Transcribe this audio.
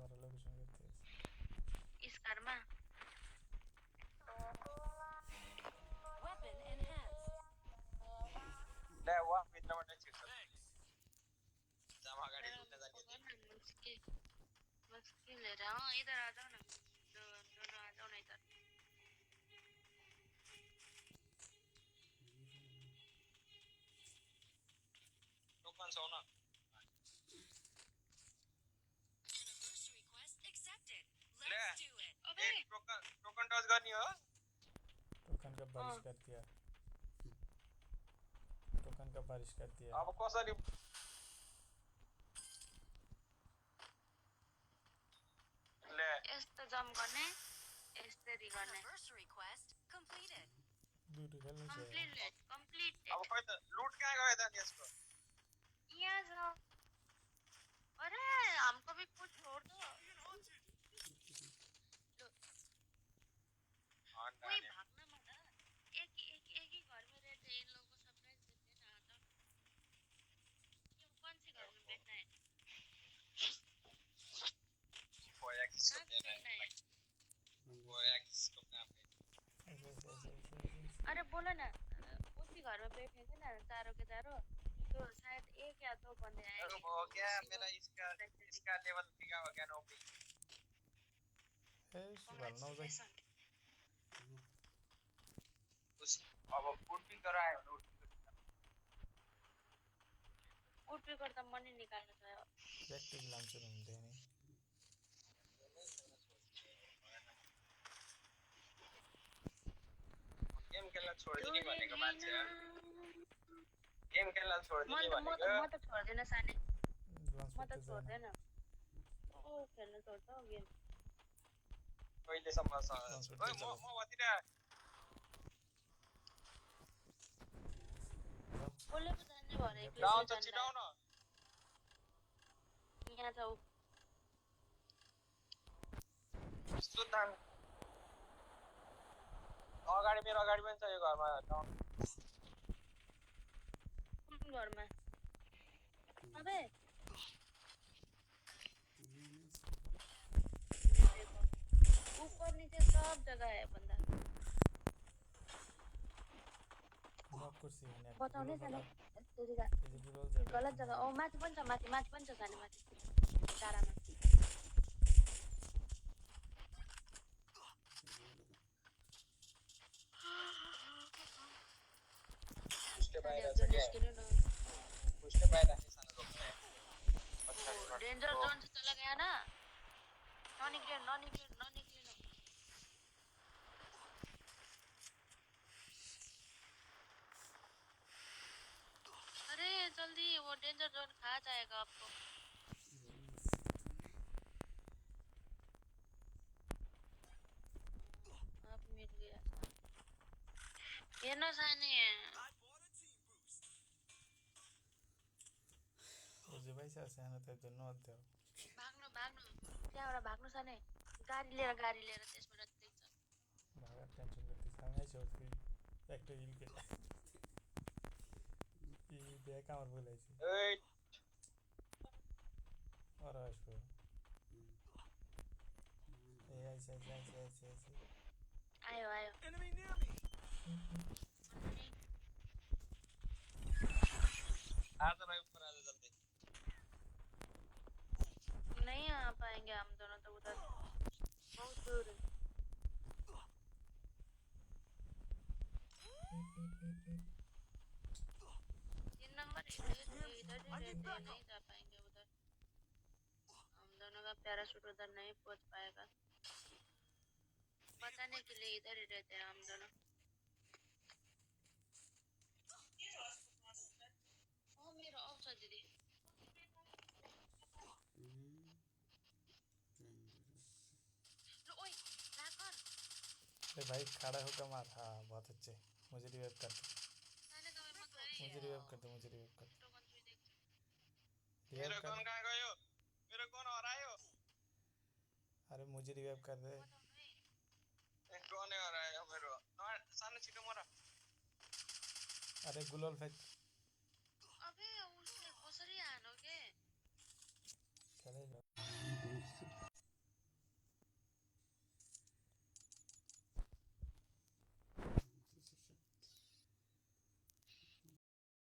सारा लोकेशन करते हैं इस घर में Weapon enhanced. ले हुआ मित्र मंडल चिट जमा गाड़ी ढूंढने जानी थी मुश्किल ले रहा हूँ इधर आ जाओ ना दोनों आ जाओ ना इधर टोकन सो ना Anniversary quest accepted. ले Let's do it. अबे एक टोकन टॉस करनी हो टोकन का बारिश कर दिया टोकन का बारिश कर दिया अब कसरी ले यस्तो जम गर्ने यसरी गर्ने Anniversary quest completed. ब्यूटी खेलने से कंप्लीट अब कोई तो लूट कहाँ गए था इसको यहाँ जाओ अरे हमको भी कुछ छोड़ दो कोई भागना मत एक ही घर में रहते इन लोगों को सरप्राइज देते ना तो ये कौन सी घर में बैठना है खोया किसको देना है खोया किसको कहाँ पे अरे बोलो ना उसी घर में बैठेंगे ना चारों के चारों तो शायद एक या दो बंदे आएंगे हो गया मेरा इसका लेवल दिखा हो गया नौकरी भर्ना उसे उस अब फूड भी करा है उठ भी करता मन ही निकाल्नु छ प्रैक्टिस लान्छु हुँदैन नि गेम खेल्न छोड्दिने भनेको मान्छे गेम खेल्न छोड्दिने म भनेको त छोड्दैन साने म त ट्रान्सफर छोड्दैन ओ खेल्न छोड्छ गेम कहिलेसम्म ओइ म वतिर कसले पो जान्ने भने डाउन त छिटाउ न यहाँ जाऊ सुतान अगाडि मेरो अगाडि पनि छ यो घरमा डाउन कुन घरमा अबे ऊपर नीचे सब जगह है बंदा नक कुर्सी हैन बताउने छैन त्यतिका एलिजिबल जब गलत जग्गा ओ माथि पनि छ माथि पनि छ सानो माथि डाँडामा पुष्टे बाहिर छ के निस्किनु न पुष्टे बाहिर है सानो रोक्ने अच्छा डेन्जर जोन से चला गया ना ननिक्लिनु अरे जल्दी वो डेंजर जोन खा जाएगा आपको आप मिल गया हेर्नु सानी ओजे भाइ सानो त त्यो नदेऊ भाग्नु त्यहाँबाट भाग्नु साने गाडी लिएर त्यसबाट देख्छ भागा टेन्सन गर्दै सँगै छौ कि एक हिल के ई बे कामर बोलाइछ ओइ और आशो ए आई आयो Enemy near me. आज भाइ ऊपर आ जा जल्दी नहीं आ पाएंगे हम दोनों तो उधर बहुत दूर है 3 नंबर इधर ही रहते नहीं जा पाएंगे उधर हम दोनों का पैराशूट उधर नहीं पहुंच पाएगा बचाने के लिए इधर ही रहते हैं हम दोनों ओ मेरो आउँछ दिदी ओए लाकर ए भाई खड़ा होकर मार हाँ बहुत अच्छे मुझे रिवाइव कर दो मुझे रिवाइव कर दो मेरो कौन कहाँ गयो मेरो कौन हरायो अरे मुझे रिवाइव कर दे कौन हरायो मेरो सानो छिटो मर अरे गुलाल फेंक